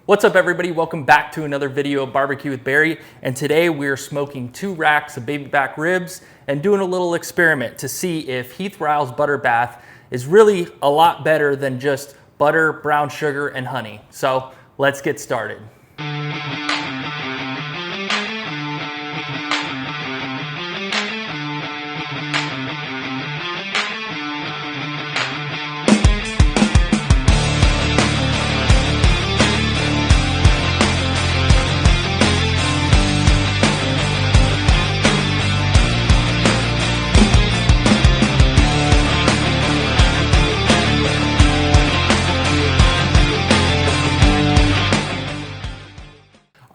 What's up everybody? Welcome back to another video of Barbecue with Barry. And today we're smoking 2 racks of baby back ribs and doing a little experiment to see if Heath Riles Butter Bath is really a lot better than just butter, brown sugar, and honey. So let's get started.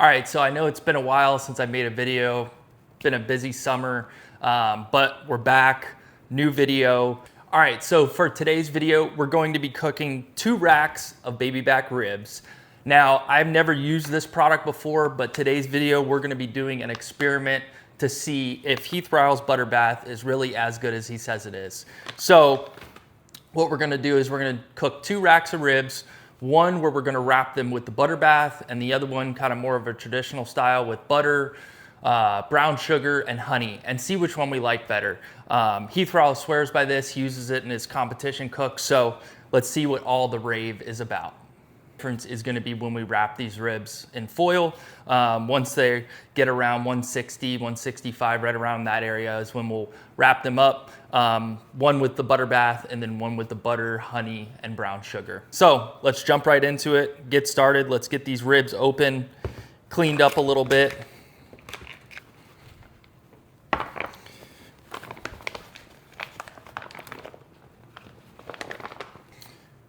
All right, so I know it's been a while since I made a video. Been a busy summer, but we're back, new video. All right, so for today's video, we're going to be cooking 2 racks of baby back ribs. Now, I've never used this product before, but today's video, we're gonna be doing an experiment to see if Heath Riles Butter Bath is really as good as he says it is. So what we're gonna do is we're gonna cook 2 racks of ribs, one where we're gonna wrap them with the butter bath, and the other one kind of more of a traditional style with butter, brown sugar, and honey, and see which one we like better. Heath Riles swears by this, he uses it in his competition cooks, so let's see what all the rave is about. Difference is gonna be when we wrap these ribs in foil. Once they get around 160, 165, right around that area is when we'll wrap them up. One with the butter bath and then one with the butter, honey, and brown sugar. So let's jump right into it, get started. Let's get these ribs open, cleaned up a little bit. All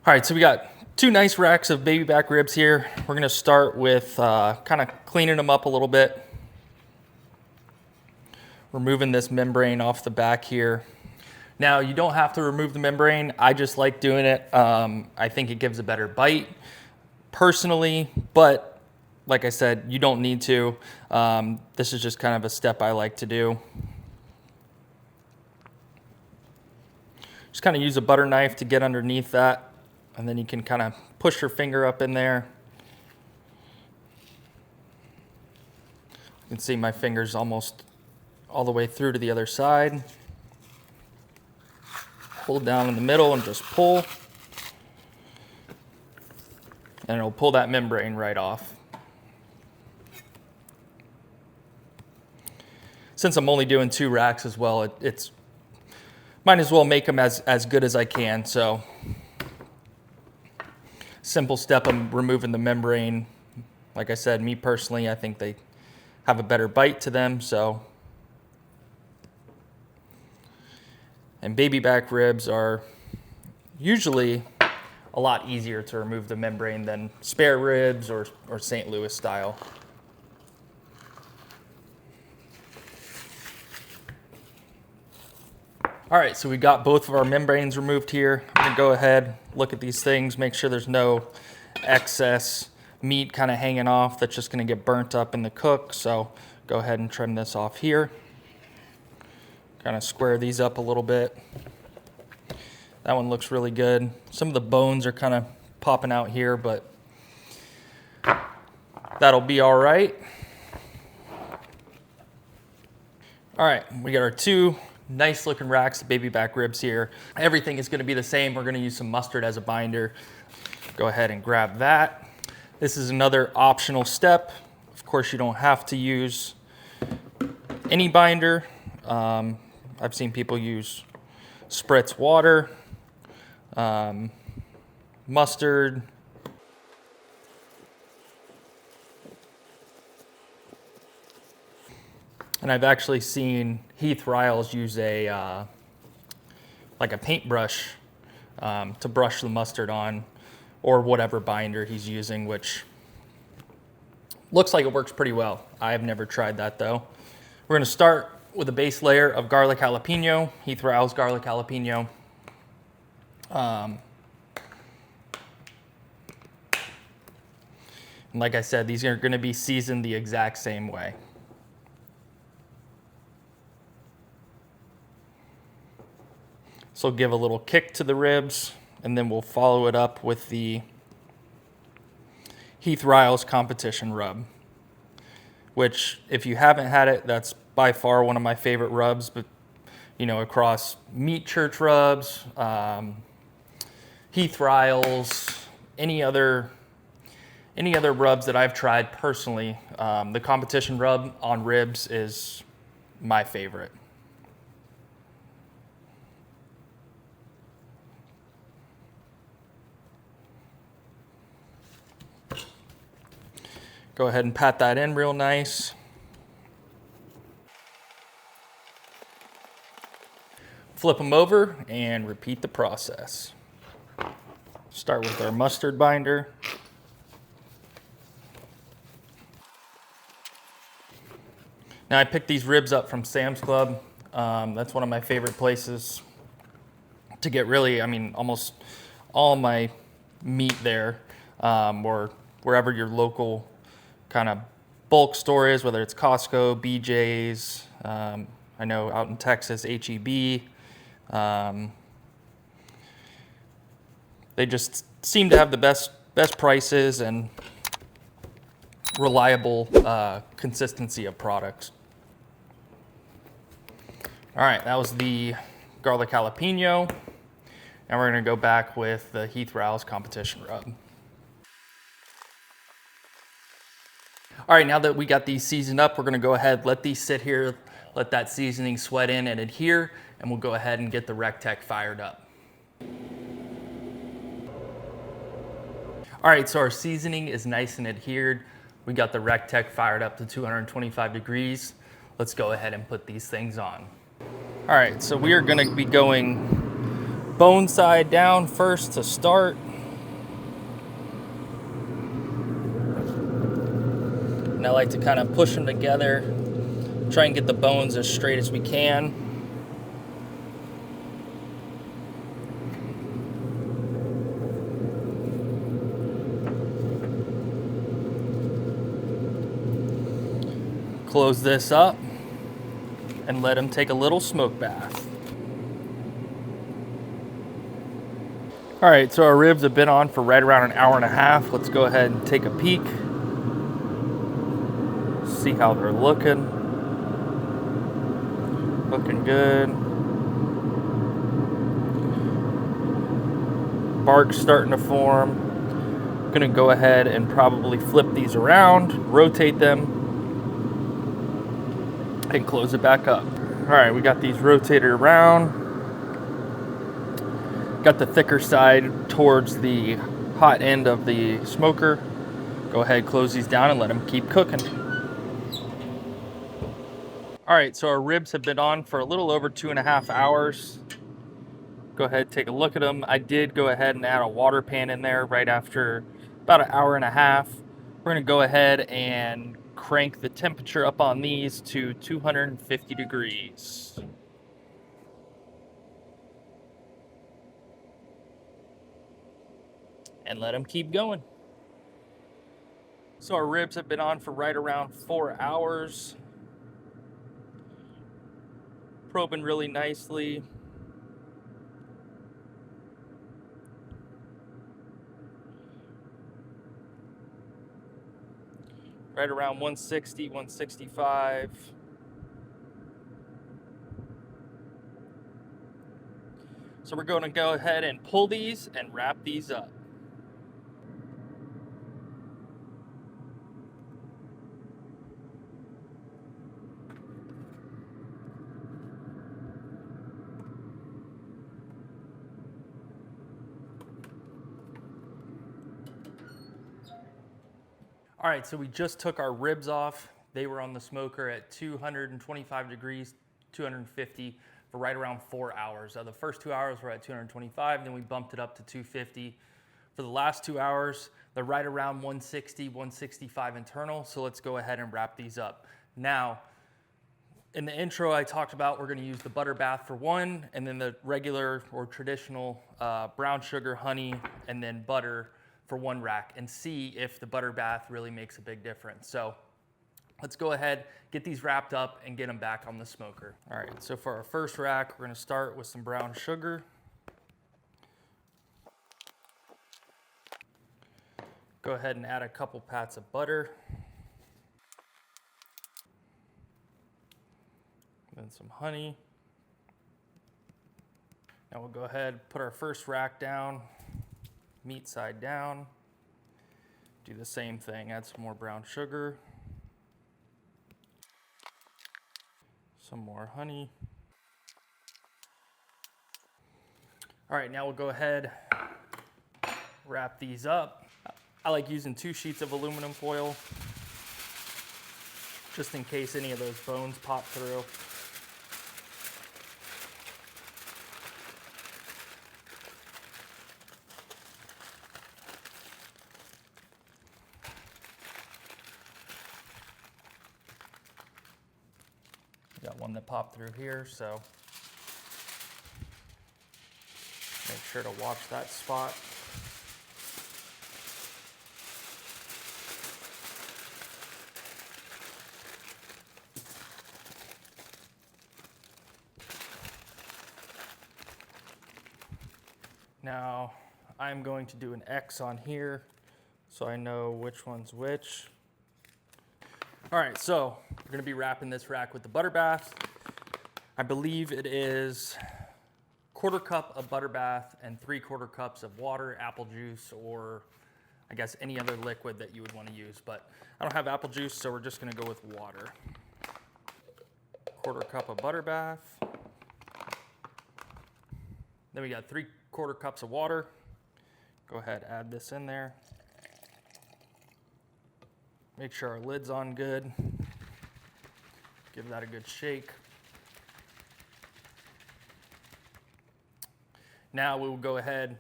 right, so we got 2 nice racks of baby back ribs here. We're gonna start with kind of cleaning them up a little bit. Removing this membrane off the back here. Now, you don't have to remove the membrane. I just like doing it. I think it gives a better bite personally, but like I said, you don't need to. This is just kind of a step I like to do. Just kind of use a butter knife to get underneath that. And then you can kind of push your finger up in there. You can see my finger's almost all the way through to the other side. Hold down in the middle and just pull. And it'll pull that membrane right off. Since I'm only doing 2 racks as well, it's might as well make them as good as I can. So simple step of removing the membrane. Like I said, me personally, I think they have a better bite to them. So, and baby back ribs are usually a lot easier to remove the membrane than spare ribs or St. Louis style. All right, so we got both of our membranes removed here. I'm gonna go ahead, look at these things, make sure there's no excess meat kind of hanging off that's just gonna get burnt up in the cook. So go ahead and trim this off here. Kind of square these up a little bit. That one looks really good. Some of the bones are kind of popping out here, but that'll be all right. All right, we got our 2 nice looking racks of baby back ribs here. Everything is gonna be the same. We're gonna use some mustard as a binder. Go ahead and grab that. This is another optional step. Of course, you don't have to use any binder. I've seen people use spritz water, mustard. And I've actually seen Heath Riles use a like a paintbrush to brush the mustard on, or whatever binder he's using, which looks like it works pretty well. I've never tried that though. We're gonna start with a base layer of garlic jalapeno, Heath Riles garlic jalapeno. And like I said, these are gonna be seasoned the exact same way. So give a little kick to the ribs, and then we'll follow it up with the Heath Riles competition rub, which if you haven't had it, that's by far one of my favorite rubs, but you know, across meat church rubs, Heath Riles, any other rubs that I've tried personally, the competition rub on ribs is my favorite. Go ahead and pat that in real nice. Flip them over and repeat the process. Start with our mustard binder. Now I picked these ribs up from Sam's Club. That's one of my favorite places to get really, I mean, almost all my meat there, or wherever your local kind of bulk store is, whether it's Costco, BJ's, I know out in Texas, HEB. They just seem to have the best prices and reliable consistency of products. All right, that was the garlic jalapeno. Now we're gonna go back with the Heath Riles competition rub. All right, now that we got these seasoned up, we're gonna go ahead, let these sit here, let that seasoning sweat in and adhere, and we'll go ahead and get the Recteq fired up. All right, so our seasoning is nice and adhered. We got the Recteq fired up to 225 degrees. Let's go ahead and put these things on. All right, so we are gonna be going bone side down first to start. And I like to kind of push them together, try and get the bones as straight as we can. Close this up and let them take a little smoke bath. All right, so our ribs have been on for right around an hour and a half. Let's go ahead and take a peek. See how they're looking. Looking good. Bark's starting to form. I'm gonna go ahead and probably flip these around, rotate them, and close it back up. All right, we got these rotated around. Got the thicker side towards the hot end of the smoker. Go ahead, close these down and let them keep cooking. All right, so our ribs have been on for a little over 2.5 hours. Go ahead, take a look at them. I did go ahead and add a water pan in there right after about an hour and a half. We're gonna go ahead and crank the temperature up on these to 250 degrees. And let them keep going. So our ribs have been on for right around 4 hours. Probing really nicely. Right around 160, 165. So we're going to go ahead and pull these and wrap these up. All right, so we just took our ribs off. They were on the smoker at 225 degrees, 250 for right around 4 hours. The first 2 hours were at 225, then we bumped it up to 250. For the last 2 hours, they're right around 160, 165 internal. So let's go ahead and wrap these up. Now, in the intro, I talked about we're gonna use the butter bath for one, and then the regular or traditional brown sugar, honey, and then butter for one rack, and see if the butter bath really makes a big difference. So let's go ahead, get these wrapped up and get them back on the smoker. All right, so for our first rack, we're gonna start with some brown sugar. Go Go ahead and add a couple pats of butter. Then some honey. Now we'll go ahead, put our first rack down, meat side down. Do the same thing, add some more brown sugar. Some more honey. All right, now we'll go ahead, wrap these up. I like using 2 sheets of aluminum foil, just in case any of those bones pop through. Got one that popped through here, so make sure to watch that spot. Now, I'm going to do an X on here so I know which one's which. All right, so we're gonna be wrapping this rack with the butter bath. I believe it is 1/4 cup of butter bath and 3/4 cups of water, apple juice, or I guess any other liquid that you would want to use, but I don't have apple juice, so we're just gonna go with water. 1/4 cup of butter bath. Then we got 3/4 cups of water. Go ahead, add this in there. Make sure our lid's on good. Give that a good shake. Now we will go ahead,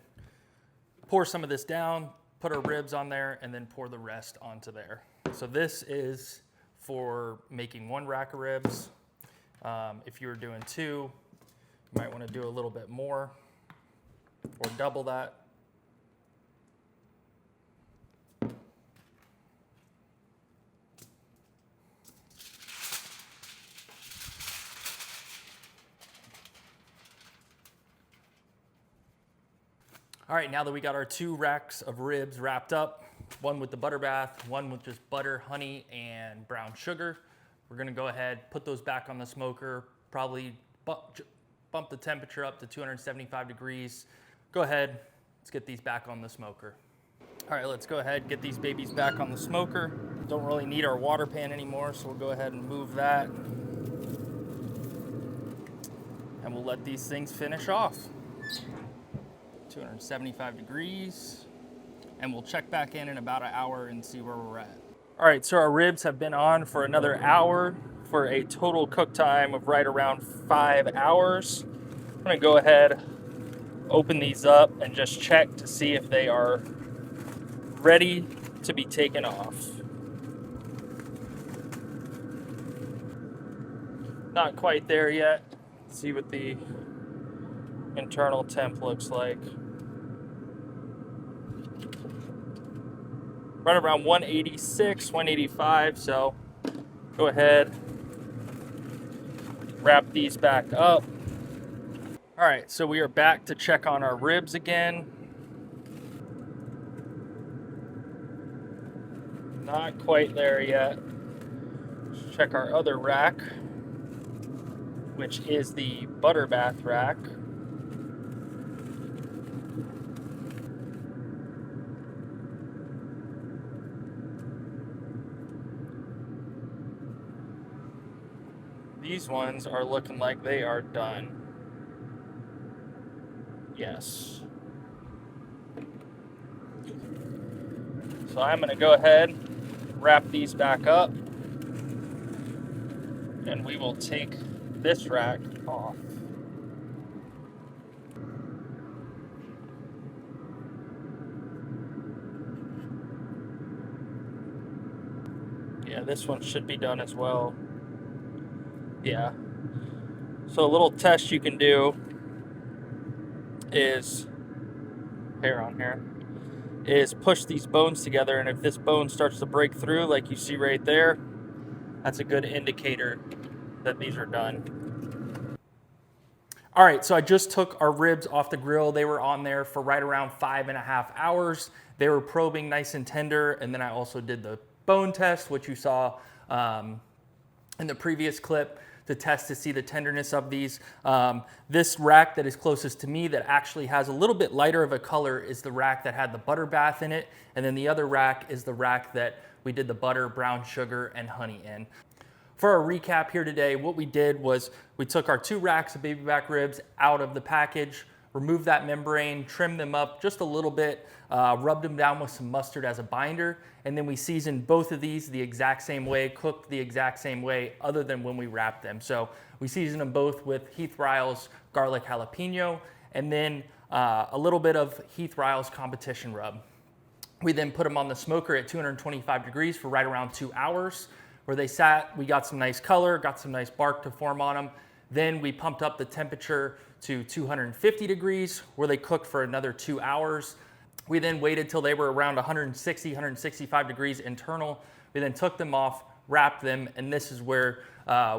pour some of this down, put our ribs on there, and then pour the rest onto there. So this is for making 1 rack of ribs. If you were doing 2, you might want to do a little bit more or double that. All right, now that we got our 2 racks of ribs wrapped up, one with the butter bath, one with just butter, honey, and brown sugar, we're gonna go ahead, put those back on the smoker, probably bump the temperature up to 275 degrees. Go ahead, let's get these back on the smoker. All right, let's go ahead, get these babies back on the smoker. Don't really need our water pan anymore, so we'll go ahead and move that. And we'll let these things finish off. 275 degrees, and we'll check back in about an hour and see where we're at. All right, so our ribs have been on for another hour for a total cook time of right around 5 hours. I'm gonna go ahead, open these up, and just check to see if they are ready to be taken off. Not quite there yet. Let's see what the internal temp looks like. Right around 186, 185, so go ahead, wrap these back up. All right, so we are back to check on our ribs again. Not quite there yet. Let's check our other rack, which is the butter bath rack. These ones are looking like they are done. Yes. So I'm gonna go ahead, wrap these back up, and we will take this rack off. Yeah, this one should be done as well. Yeah. So a little test you can do is, hair on here, is push these bones together, and if this bone starts to break through like you see right there, that's a good indicator that these are done. All right, so I just took our ribs off the grill. They were on there for right around 5.5 hours. They were probing nice and tender, and then I also did the bone test, which you saw in the previous clip, to test to see the tenderness of these. This rack that is closest to me that actually has a little bit lighter of a color is the rack that had the butter bath in it, and then the other rack is the rack that we did the butter, brown sugar, and honey in. For our recap here today, what we did was we took our 2 racks of baby back ribs out of the package, removed that membrane, trimmed them up just a little bit, rubbed them down with some mustard as a binder, and then we seasoned both of these the exact same way, cooked the exact same way, other than when we wrapped them. So we seasoned them both with Heath Riles garlic jalapeno, and then a little bit of Heath Riles competition rub. We then put them on the smoker at 225 degrees for right around 2 hours. Where they sat, we got some nice color, got some nice bark to form on them. Then we pumped up the temperature to 250 degrees where they cooked for another 2 hours. We then waited till they were around 160, 165 degrees internal. We then took them off, wrapped them, and this is where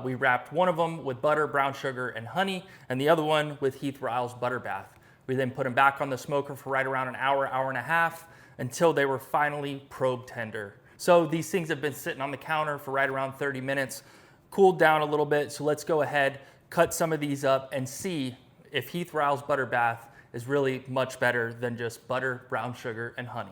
we wrapped one of them with butter, brown sugar, and honey, and the other one with Heath Riles Butter Bath. We then put them back on the smoker for right around an hour, hour and a half, until they were finally probe tender. So these things have been sitting on the counter for right around 30 minutes, cooled down a little bit. So let's go ahead, cut some of these up and see if Heath Riles Butter Bath is really much better than just butter, brown sugar, and honey.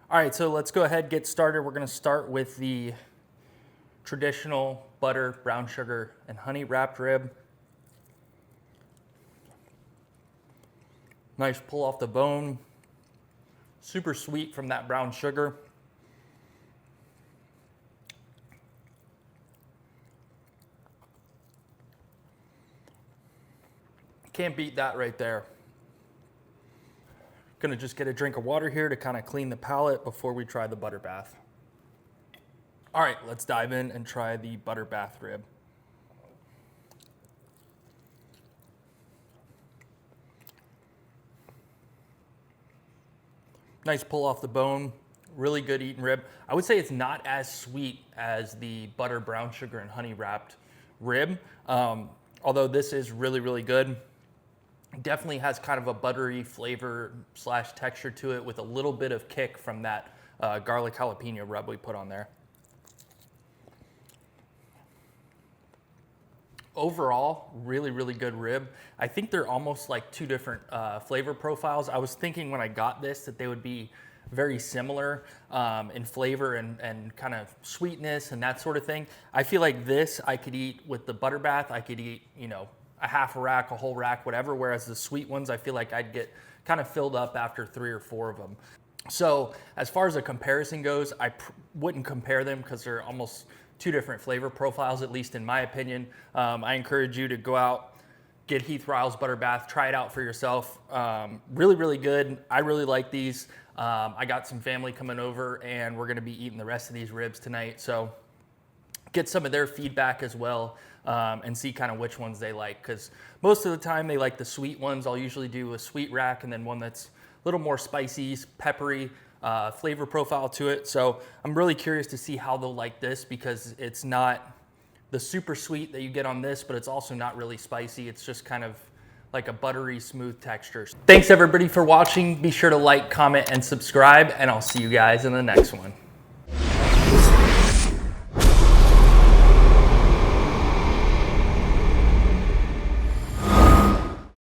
All right, so let's go ahead and get started. We're gonna start with the traditional butter, brown sugar, and honey wrapped rib. Nice pull off the bone. Super sweet from that brown sugar. Can't beat that right there. Gonna just get a drink of water here to kind of clean the palate before we try the butter bath. All right, let's dive in and try the butter bath rib. Nice pull off the bone, really good eating rib. I would say it's not as sweet as the butter, brown sugar, and honey wrapped rib, although this is really, really good. Definitely has kind of a buttery flavor / texture to it with a little bit of kick from that garlic jalapeno rub we put on there. Overall, really, really good rib. I think they're almost like 2 different flavor profiles. I was thinking when I got this that they would be very similar in flavor and kind of sweetness and that sort of thing. I feel like this I could eat with the butter bath. I could eat, you know, a half a rack, a whole rack, whatever. Whereas the sweet ones, I feel like I'd get kind of filled up after 3 or 4 of them. So as far as a comparison goes, I wouldn't compare them because they're almost 2 different flavor profiles, at least in my opinion. I encourage you to go out, get Heath Riles Butter Bath, try it out for yourself. Really, really good. I really like these. I got some family coming over and we're gonna be eating the rest of these ribs tonight. So get some of their feedback as well and see kind of which ones they like. Because most of the time they like the sweet ones. I'll usually do a sweet rack and then one that's a little more spicy, peppery, flavor profile to it. So I'm really curious to see how they'll like this because it's not the super sweet that you get on this, but it's also not really spicy. It's just kind of like a buttery, smooth texture. Thanks everybody for watching. Be sure to like, comment, and subscribe, and I'll see you guys in the next one.